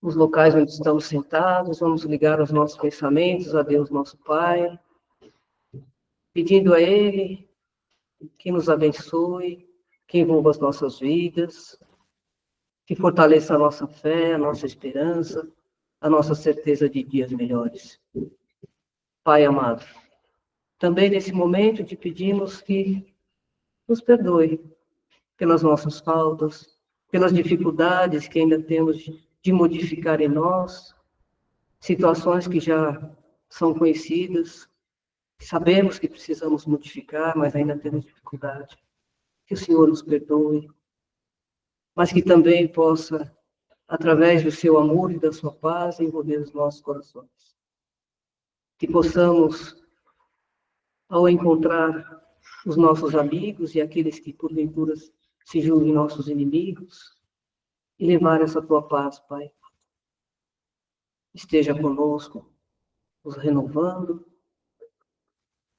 os locais onde estamos sentados, vamos ligar os nossos pensamentos a Deus, nosso Pai, pedindo a Ele que nos abençoe, que envolva as nossas vidas, que fortaleça a nossa fé, a nossa esperança, a nossa certeza de dias melhores. Pai amado, também nesse momento te pedimos que nos perdoe pelas nossas faltas, pelas dificuldades que ainda temos de modificar em nós, situações que já são conhecidas, sabemos que precisamos modificar, mas ainda temos dificuldade. Que o Senhor nos perdoe, mas que também possa, através do seu amor e da sua paz, envolver os nossos corações. Que possamos, ao encontrar os nossos amigos e aqueles que, porventura, se julguem nossos inimigos, e levar essa tua paz, Pai. Esteja conosco, nos renovando.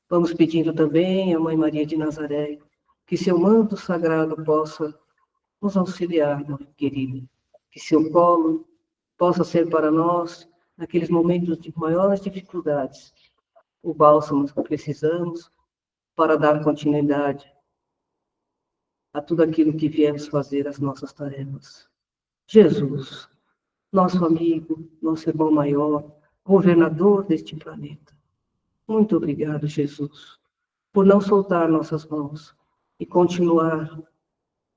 Vamos pedindo também à Mãe Maria de Nazaré, que seu manto sagrado possa nos auxiliar, meu querido. Que seu colo possa ser para nós, naqueles momentos de maiores dificuldades, o bálsamo que precisamos para dar continuidade a tudo aquilo que viemos fazer as nossas tarefas. Jesus, nosso amigo, nosso irmão maior, governador deste planeta. Muito obrigado, Jesus, por não soltar nossas mãos e continuar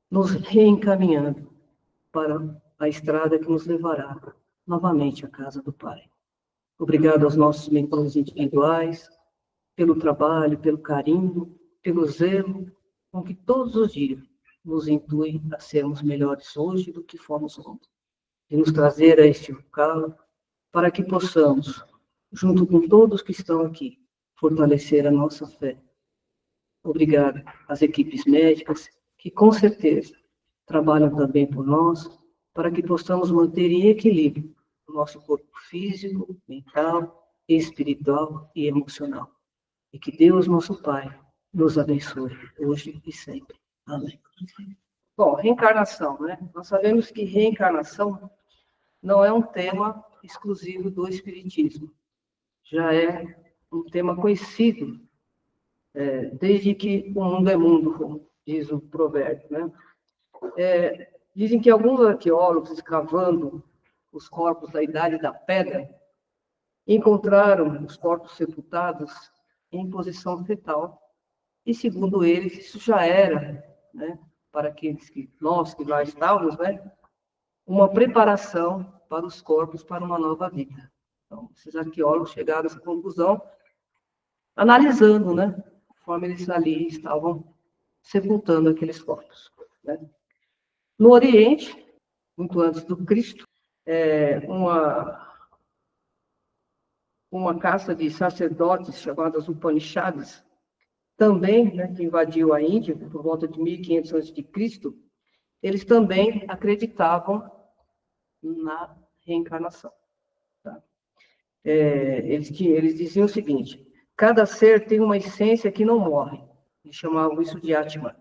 nos reencaminhando para a estrada que nos levará novamente à casa do Pai. Obrigado aos nossos mentores individuais, pelo trabalho, pelo carinho, pelo zelo, com que todos os dias nos intuem a sermos melhores hoje do que fomos ontem. E nos trazer a este local para que possamos, junto com todos que estão aqui, fortalecer a nossa fé. Obrigado às equipes médicas, que com certeza trabalham também por nós, para que possamos manter em equilíbrio o nosso corpo físico, mental, espiritual e emocional. E que Deus, nosso Pai, nos abençoe hoje e sempre. Amém. Bom, reencarnação, né? Nós sabemos que reencarnação não é um tema exclusivo do Espiritismo. Já é um tema conhecido, desde que o mundo é mundo, como diz o provérbio, né? Dizem que alguns arqueólogos, escavando os corpos da Idade da Pedra, encontraram os corpos sepultados em posição fetal. E, segundo eles, isso já era, né, para aqueles que nós que lá estávamos, né, uma preparação para os corpos para uma nova vida. Então, esses arqueólogos chegaram a essa conclusão, analisando, né, conforme eles ali estavam sepultando aqueles corpos, né. No Oriente, muito antes do Cristo, uma casta de sacerdotes chamadas Upanishads, também, né, que invadiu a Índia por volta de 1500 a.C., eles também acreditavam na reencarnação. Tá? Eles diziam o seguinte: cada ser tem uma essência que não morre. Eles chamavam isso de Atman.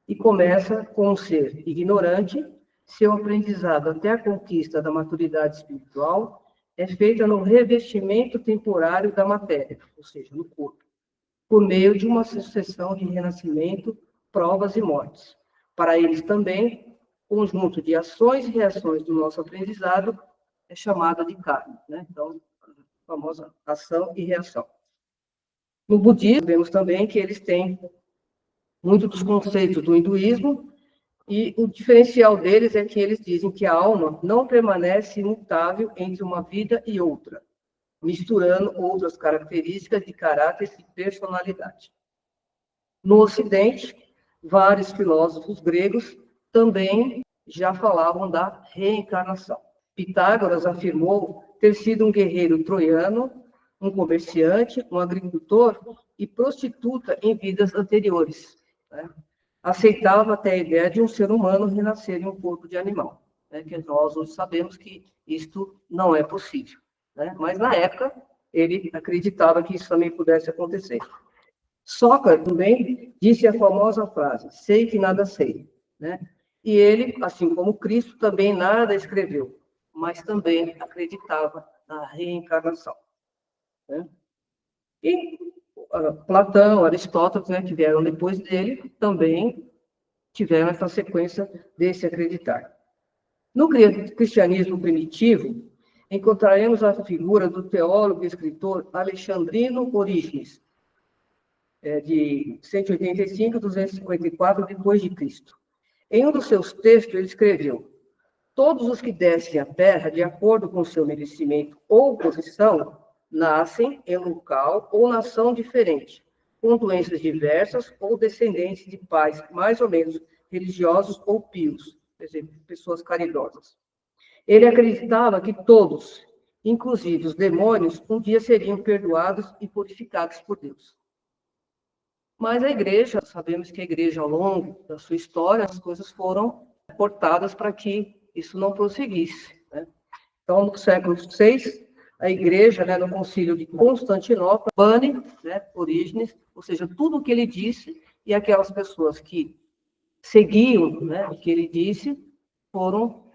E começa com um ser ignorante, seu aprendizado até a conquista da maturidade espiritual é feita no revestimento temporário da matéria, ou seja, no corpo, por meio de uma sucessão de renascimento, provas e mortes. Para eles também, conjunto de ações e reações do nosso aprendizado é chamada de karma, né? Então, a famosa ação e reação. No budismo, vemos também que eles têm muito dos conceitos do hinduísmo, e o diferencial deles é que eles dizem que a alma não permanece imutável entre uma vida e outra, misturando outras características de caráter e personalidade. No Ocidente, vários filósofos gregos também já falavam da reencarnação. Pitágoras afirmou ter sido um guerreiro troiano, um comerciante, um agricultor e prostituta em vidas anteriores, né? Aceitava até a ideia de um ser humano renascer em um corpo de animal, né? Que nós hoje sabemos que isto não é possível, né? Mas na época ele acreditava que isso também pudesse acontecer. Sócrates também disse a famosa frase: sei que nada sei, né? E ele, assim como Cristo, também nada escreveu, mas também acreditava na reencarnação, né? E Platão, Aristóteles, né, que vieram depois dele, também tiveram essa sequência desse acreditar. No cristianismo primitivo, encontraremos a figura do teólogo e escritor Alexandrino Orígenes, de 185 a 254 depois de Cristo. Em um dos seus textos, ele escreveu: todos os que descem à terra, de acordo com seu merecimento ou posição, nascem em local ou nação diferente, com doenças diversas ou descendentes de pais mais ou menos religiosos ou pios, por exemplo, pessoas caridosas. Ele acreditava que todos, inclusive os demônios, um dia seriam perdoados e purificados por Deus. Mas a igreja, sabemos que a igreja, ao longo da sua história, as coisas foram cortadas para que isso não prosseguisse, né? Então, no século VI, a igreja, né, no concílio de Constantinopla, bane, né, Orígenes, ou seja, tudo o que ele disse, e aquelas pessoas que seguiam, né, o que ele disse, foram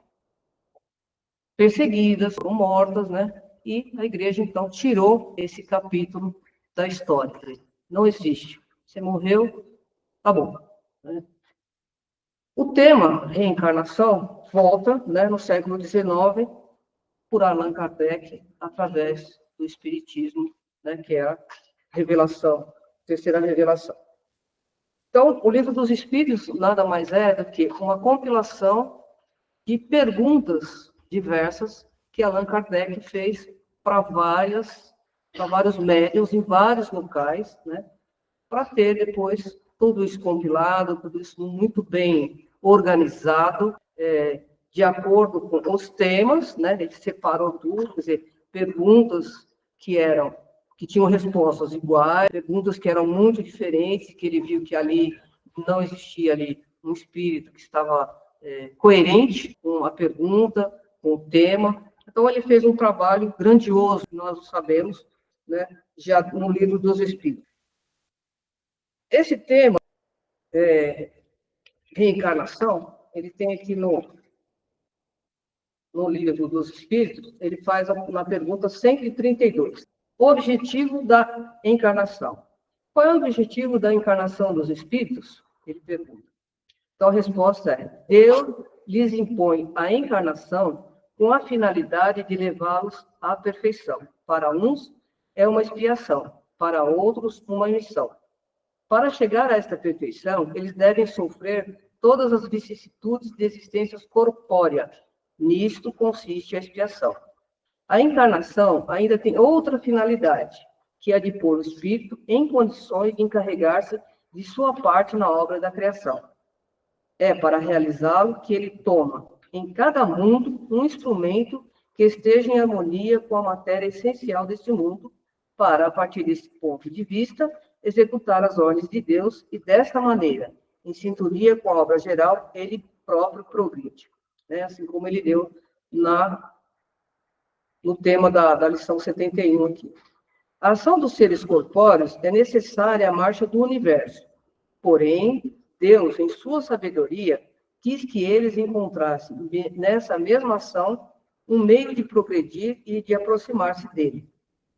perseguidas, foram mortas, né? E a igreja, então, tirou esse capítulo da história. Não existe. Você morreu, acabou, né? O tema reencarnação volta, né, no século XIX, por Allan Kardec, através do Espiritismo, né, que é a revelação, a terceira revelação. Então, o Livro dos Espíritos nada mais é do que uma compilação de perguntas diversas que Allan Kardec fez para vários médiuns em vários locais, né, para ter depois tudo isso compilado, tudo isso muito bem organizado, de acordo com os temas, né? Ele separou tudo, quer dizer, perguntas que tinham respostas iguais, perguntas que eram muito diferentes, que ele viu que ali não existia ali um espírito que estava coerente com a pergunta, com o tema. Então, ele fez um trabalho grandioso, nós sabemos, né, já no Livro dos Espíritos. Esse tema, reencarnação, ele tem aqui no Livro dos Espíritos, ele faz na pergunta 132. O objetivo da encarnação. Qual é o objetivo da encarnação dos espíritos? Ele pergunta. Então, a resposta é: Deus lhes impõe a encarnação com a finalidade de levá-los à perfeição. Para uns, é uma expiação, para outros, uma missão. Para chegar a esta perfeição, eles devem sofrer todas as vicissitudes de existência corpórea. Nisto consiste a expiação. A encarnação ainda tem outra finalidade, que é de pôr o espírito em condições de encarregar-se de sua parte na obra da criação. É para realizá-lo que ele toma, em cada mundo, um instrumento que esteja em harmonia com a matéria essencial deste mundo, para, a partir desse ponto de vista, executar as ordens de Deus e, desta maneira, em sintonia com a obra geral, ele próprio progride, né? Assim como ele deu no tema da lição 71 aqui. A ação dos seres corpóreos é necessária à marcha do universo. Porém, Deus, em sua sabedoria, quis que eles encontrassem nessa mesma ação um meio de progredir e de aproximar-se dele.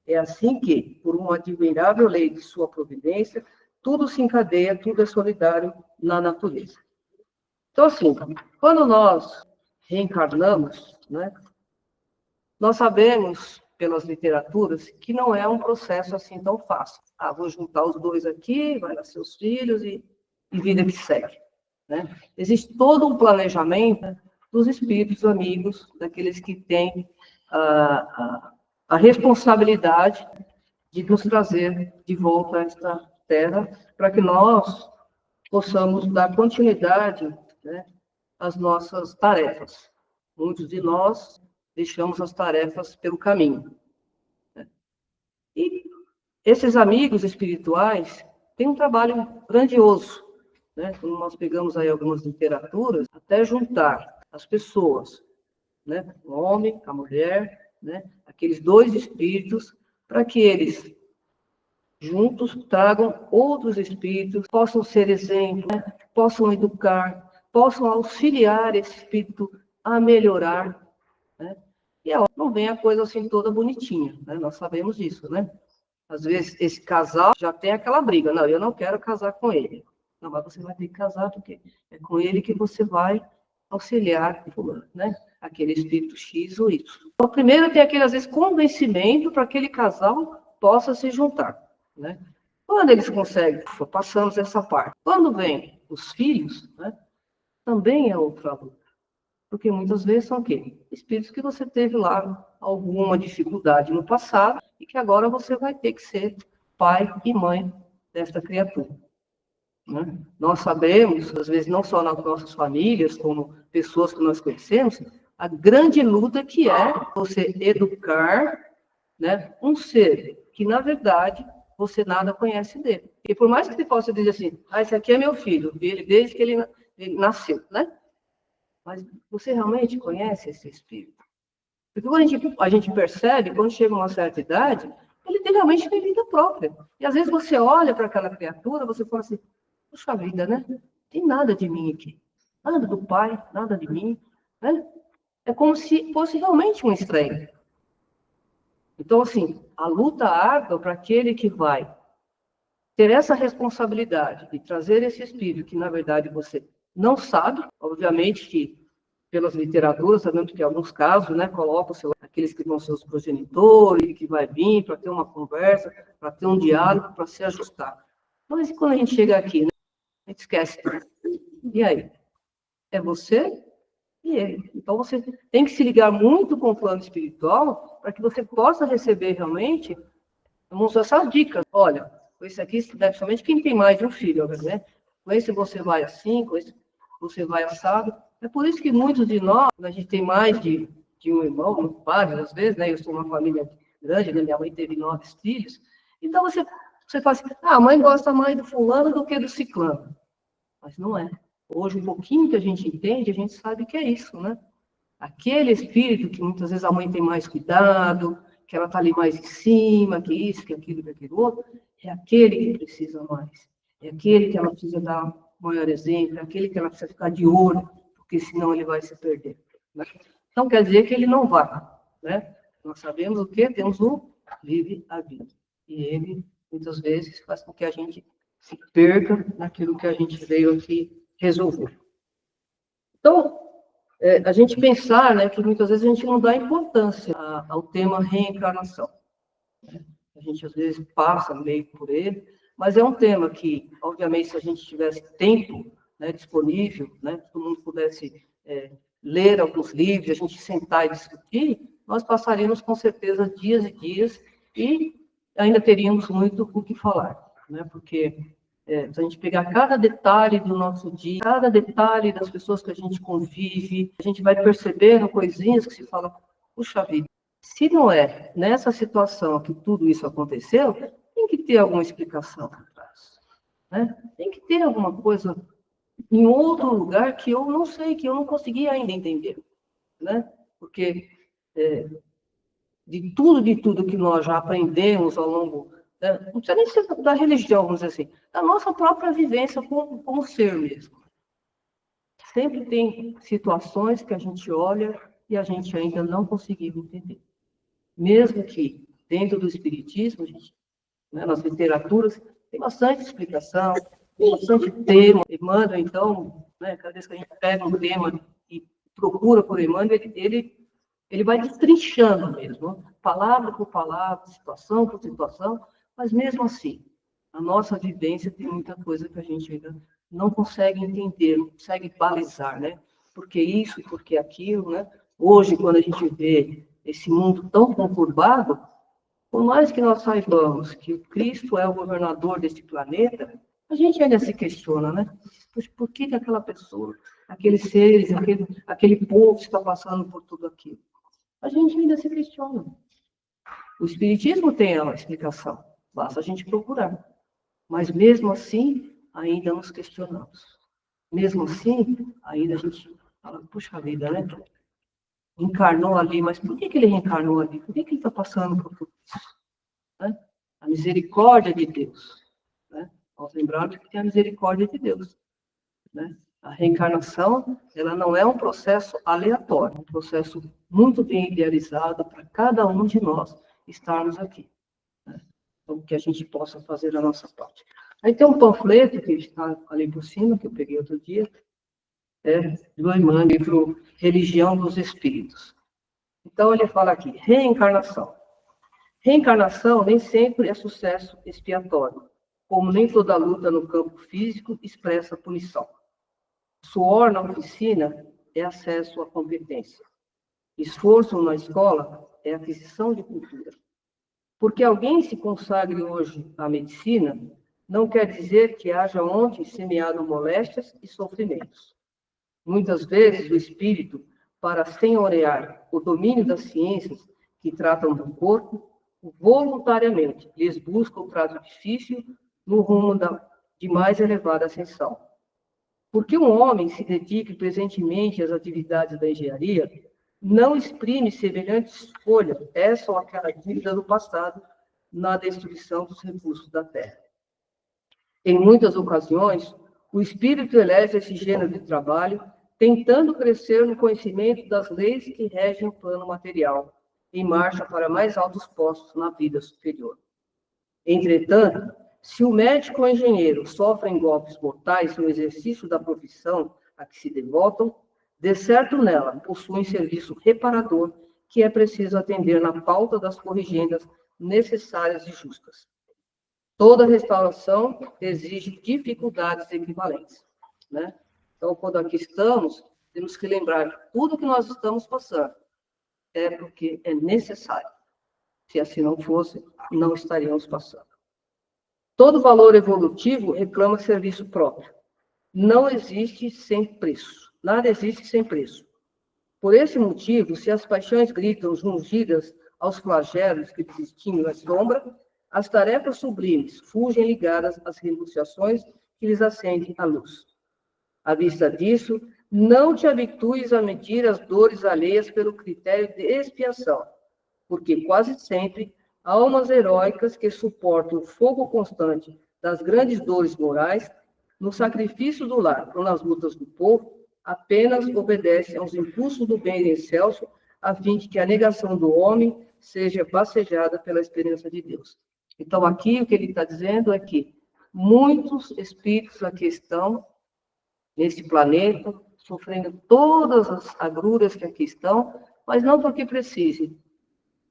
É assim que, por uma admirável lei de sua providência, tudo se encadeia, tudo é solidário na natureza. Então, assim, quando nós reencarnamos, né, nós sabemos, pelas literaturas, que não é um processo assim tão fácil. Ah, vou juntar os dois aqui, vai nascer os filhos e vida que segue, né? Existe todo um planejamento dos espíritos amigos, daqueles que têm a responsabilidade de nos trazer de volta a esta terra, para que nós possamos dar continuidade, né, às nossas tarefas. Muitos de nós deixamos as tarefas pelo caminho, né? E esses amigos espirituais têm um trabalho grandioso, né? Quando nós pegamos aí algumas literaturas, até juntar as pessoas, né? O homem, a mulher, né? Aqueles dois espíritos, para que eles juntos tragam outros espíritos, possam ser exemplo, né? Possam educar, possam auxiliar esse espírito a melhorar, né? E não vem a coisa assim toda bonitinha, né? Nós sabemos disso, né? Às vezes esse casal já tem aquela briga, não, eu não quero casar com ele. Não, mas você vai ter que casar porque é com ele que você vai auxiliar, né? Aquele espírito X ou Y. Então, primeiro tem aquele, às vezes, convencimento para aquele casal possa se juntar, né? Quando eles conseguem, passamos essa parte. Quando vem os filhos, né? Também é outra luta. Porque muitas vezes são o quê? Espíritos que você teve lá alguma dificuldade no passado e que agora você vai ter que ser pai e mãe desta criatura. Né? Nós sabemos, às vezes, não só nas nossas famílias, como pessoas que nós conhecemos, a grande luta que é você educar, né, um ser que, na verdade, você nada conhece dele. E por mais que você possa dizer assim, esse aqui é meu filho, ele desde que ele nasceu, né? Mas você realmente conhece esse espírito? Porque quando a gente percebe, quando chega uma certa idade, ele realmente tem vida própria. E às vezes você olha para aquela criatura, você fala assim, puxa vida, né? Tem nada de mim aqui. Nada do pai, nada de mim. Né? É como se fosse realmente um estranho. Então, assim, a luta árdua para aquele que vai ter essa responsabilidade de trazer esse espírito que, na verdade, você não sabe, obviamente que pelas literaturas, sabemos que em alguns casos, né, colocam aqueles que vão ser os progenitores, que vai vir para ter uma conversa, para ter um diálogo, para se ajustar. Mas quando a gente chega aqui, né, a gente esquece. E aí? É você e ele. Então você tem que se ligar muito com o plano espiritual para que você possa receber realmente essas dicas. Olha, com esse aqui, somente quem tem mais de um filho, né? Com esse você vai assim, com esse você vai assado. É por isso que muitos de nós, a gente tem mais de um irmão, vários às vezes, né? Eu sou uma família grande, né? Minha mãe teve 9 filhos. Então você fala assim, a mãe gosta mais do fulano do que do ciclano. Mas não é. Hoje, um pouquinho que a gente entende, a gente sabe que é isso, né? Aquele espírito que muitas vezes a mãe tem mais cuidado, que ela está ali mais em cima, que isso, que aquilo, que aquilo outro, é aquele que precisa mais. É aquele que ela precisa dar maior exemplo, é aquele que ela precisa ficar de olho, porque senão ele vai se perder. Né? Não quer dizer que ele não vá. Né? Nós sabemos o que? Temos o vive a vida. E ele, muitas vezes, faz com que a gente se perca naquilo que a gente veio aqui resolver. Então, a gente pensar, né, que muitas vezes a gente não dá importância ao tema reencarnação. A gente, às vezes, passa meio por ele, mas é um tema que, obviamente, se a gente tivesse tempo, né, disponível, né, se todo mundo pudesse ler alguns livros, a gente sentar e discutir, nós passaríamos, com certeza, dias e dias e ainda teríamos muito o que falar, né, porque se a gente pegar cada detalhe do nosso dia, cada detalhe das pessoas que a gente convive, a gente vai percebendo coisinhas que se fala, puxa vida, se não é nessa situação que tudo isso aconteceu, tem que ter alguma explicação por trás. Né? Tem que ter alguma coisa em outro lugar que eu não sei, que eu não consegui ainda entender. Né? Porque de tudo que nós já aprendemos ao longo, né? Não precisa nem ser da religião, vamos dizer assim, da nossa própria vivência como ser mesmo. Sempre tem situações que a gente olha e a gente ainda não conseguiu entender. Mesmo que dentro do espiritismo, gente, né, nas literaturas, tem bastante explicação, tem bastante tema. Emmanuel, então, né, cada vez que a gente pega um tema e procura por Emmanuel, ele vai destrinchando mesmo, palavra por palavra, situação por situação, mas mesmo assim, a nossa vivência tem muita coisa que a gente ainda não consegue entender, não consegue balizar, né? Porque isso, porque aquilo, né? Hoje, quando a gente vê esse mundo tão conturbado, por mais que nós saibamos que o Cristo é o governador deste planeta, a gente ainda se questiona, né? Por que aquela pessoa, aqueles seres, aquele povo está passando por tudo aquilo? A gente ainda se questiona. O Espiritismo tem uma explicação, basta a gente procurar. Mas mesmo assim, ainda nos questionamos. Mesmo assim, ainda a gente fala, puxa vida, né? Encarnou ali, mas por que ele reencarnou ali? Por que ele está passando por tudo isso? Né? A misericórdia de Deus. Né? Nós lembramos que tem a misericórdia de Deus. Né? A reencarnação, ela não é um processo aleatório, é um processo muito bem idealizado para cada um de nós estarmos aqui, né? Então, que a gente possa fazer a nossa parte. Aí tem um panfleto que está ali por cima, que eu peguei outro dia, do Emmanuel, livro Religião dos Espíritos. Então, ele fala aqui, reencarnação. Reencarnação nem sempre é sucesso expiatório, como nem toda luta no campo físico expressa punição. Suor na oficina é acesso à competência. Esforço na escola é aquisição de cultura. Porque alguém se consagre hoje à medicina, não quer dizer que haja ontem semeado moléstias e sofrimentos. Muitas vezes o espírito, para senhorear o domínio das ciências que tratam do corpo, voluntariamente lhes busca o trato difícil no rumo de mais elevada ascensão. Porque um homem se dedique presentemente às atividades da engenharia, não exprime semelhante escolha, essa ou aquela dívida do passado, na destruição dos recursos da terra. Em muitas ocasiões, o espírito eleva esse gênero de trabalho, tentando crescer no conhecimento das leis que regem o plano material, em marcha para mais altos postos na vida superior. Entretanto, se o médico ou engenheiro sofrem golpes mortais no exercício da profissão a que se devotam, de certo nela possuem serviço reparador que é preciso atender na pauta das corrigendas necessárias e justas. Toda restauração exige dificuldades equivalentes, né? Então, quando aqui estamos, temos que lembrar que tudo que nós estamos passando é porque é necessário. Se assim não fosse, não estaríamos passando. Todo valor evolutivo reclama serviço próprio. Não existe sem preço. Nada existe sem preço. Por esse motivo, se as paixões gritam jungidas aos flagelos que desestimam a sombra, as tarefas sublimes fugem ligadas às renunciações que lhes acendem a luz. À vista disso, não te habitues a medir as dores alheias pelo critério de expiação, porque quase sempre almas heróicas que suportam o fogo constante das grandes dores morais, no sacrifício do lar ou nas lutas do povo, apenas obedecem aos impulsos do bem excelso, a fim de que a negação do homem seja bacejada pela esperança de Deus. Então, aqui o que ele está dizendo é que muitos espíritos aqui estão, nesse planeta, sofrendo todas as agruras que aqui estão, mas não porque precisem,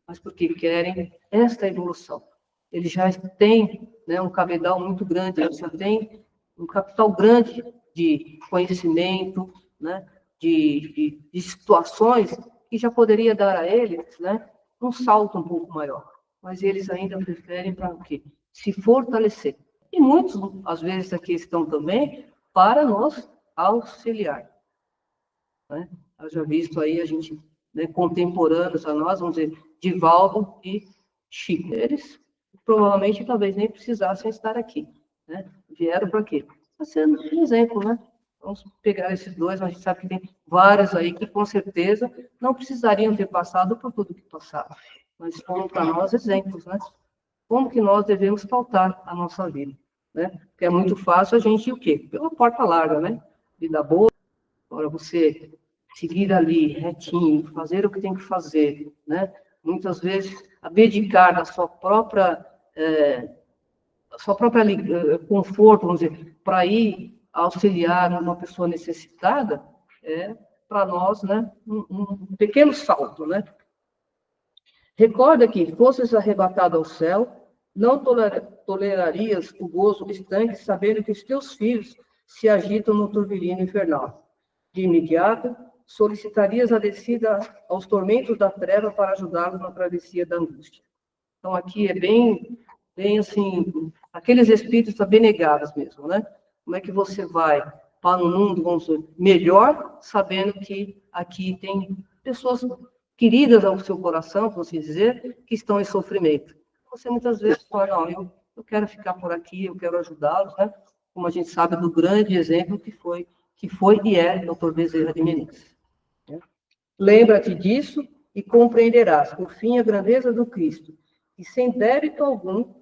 mas porque querem esta evolução. Eles já têm, né, um cabedal muito grande, eles já têm um capital grande de conhecimento, né, de situações que já poderia dar a eles, né, um salto um pouco maior. Mas eles ainda preferem para o quê? Se fortalecer. E muitos, às vezes, aqui estão também para nos auxiliar, né? Eu já visto aí a gente, né, contemporâneos a nós, vamos dizer, Divaldo e Chico. Eles provavelmente talvez nem precisassem estar aqui, né? Vieram para quê? Para ser um exemplo, né? Vamos pegar esses dois, mas a gente sabe que tem vários aí que com certeza não precisariam ter passado por tudo que passaram, mas foram para nós exemplos, né? Como que nós devemos pautar a nossa vida, né? Porque é muito fácil a gente ir o quê? Pela porta larga, né? Vida boa, agora você seguir ali, retinho, fazer o que tem que fazer, né? Muitas vezes, abdicar da sua própria conforto, vamos dizer, para ir auxiliar uma pessoa necessitada, é para nós, né, um pequeno salto, né? Recorda que, fosses arrebatado ao céu, não tolerarias o gozo distante, sabendo que os teus filhos se agitam no turbilhão infernal. De imediato, solicitarias a descida aos tormentos da treva para ajudá-los na travessia da angústia. Então, aqui é bem assim, aqueles espíritos abnegados mesmo, né? Como é que você vai para um mundo, vamos dizer, melhor, sabendo que aqui tem pessoas queridas ao seu coração, por assim dizer, que estão em sofrimento. Você muitas vezes fala, não, eu quero ficar por aqui, eu quero ajudá-los, né? Como a gente sabe do grande exemplo que foi e é Dr. Bezerra de Menezes. Lembra-te disso e compreenderás, por fim, a grandeza do Cristo, que sem débito algum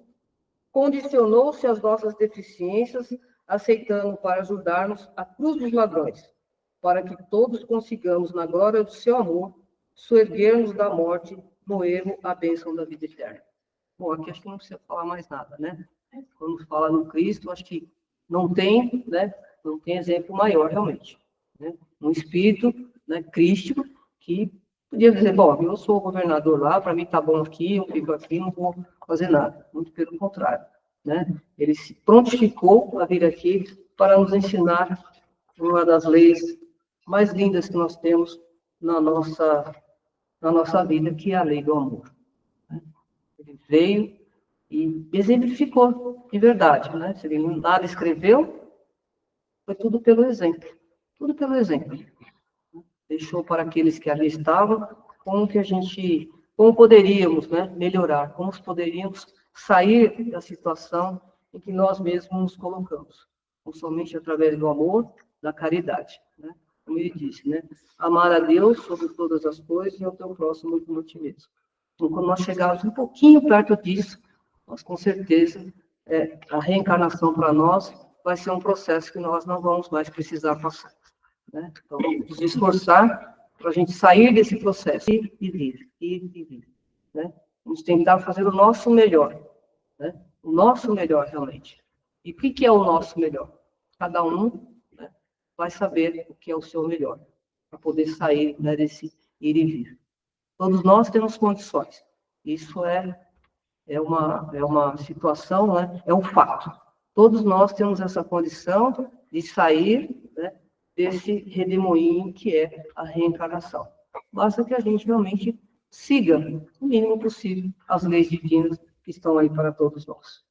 condicionou-se às nossas deficiências aceitando para ajudar-nos a cruz dos ladrões, para que todos consigamos, na glória do seu amor, soerguer-nos da morte, no erro, a bênção da vida eterna. Bom, aqui acho que não precisa falar mais nada, né? Quando fala no Cristo, acho que não tem, né? Não tem exemplo maior, realmente. Né? Um espírito, né, crístico, que podia dizer, bom, eu sou o governador lá, para mim tá bom aqui, eu fico aqui, não vou fazer nada. Muito pelo contrário, né? Ele se prontificou a vir aqui para nos ensinar uma das leis mais lindas que nós temos na nossa vida, que é a lei do amor. Né? Ele veio e exemplificou de verdade, né? Se ele nada escreveu, foi tudo pelo exemplo. Tudo pelo exemplo. Deixou para aqueles que ali estavam como poderíamos, né, melhorar, como poderíamos sair da situação em que nós mesmos nos colocamos, somente através do amor, da caridade, né? Como ele disse, né? Amar a Deus sobre todas as coisas e ao teu próximo como a ti mesmo. Então, quando nós chegarmos um pouquinho perto disso, nós com certeza, a reencarnação para nós vai ser um processo que nós não vamos mais precisar passar. Né? Então, vamos nos esforçar para a gente sair desse processo, ir e vir. Né? Vamos tentar fazer o nosso melhor, né? O nosso melhor, realmente. E o que é o nosso melhor? Cada um, né, vai saber o que é o seu melhor, para poder sair, né, desse ir e vir. Todos nós temos condições. Isso é uma situação, né? É um fato. Todos nós temos essa condição de sair, né, desse redemoinho que é a reencarnação. Basta que a gente realmente siga, o mínimo possível, as leis divinas que estão aí para todos nós.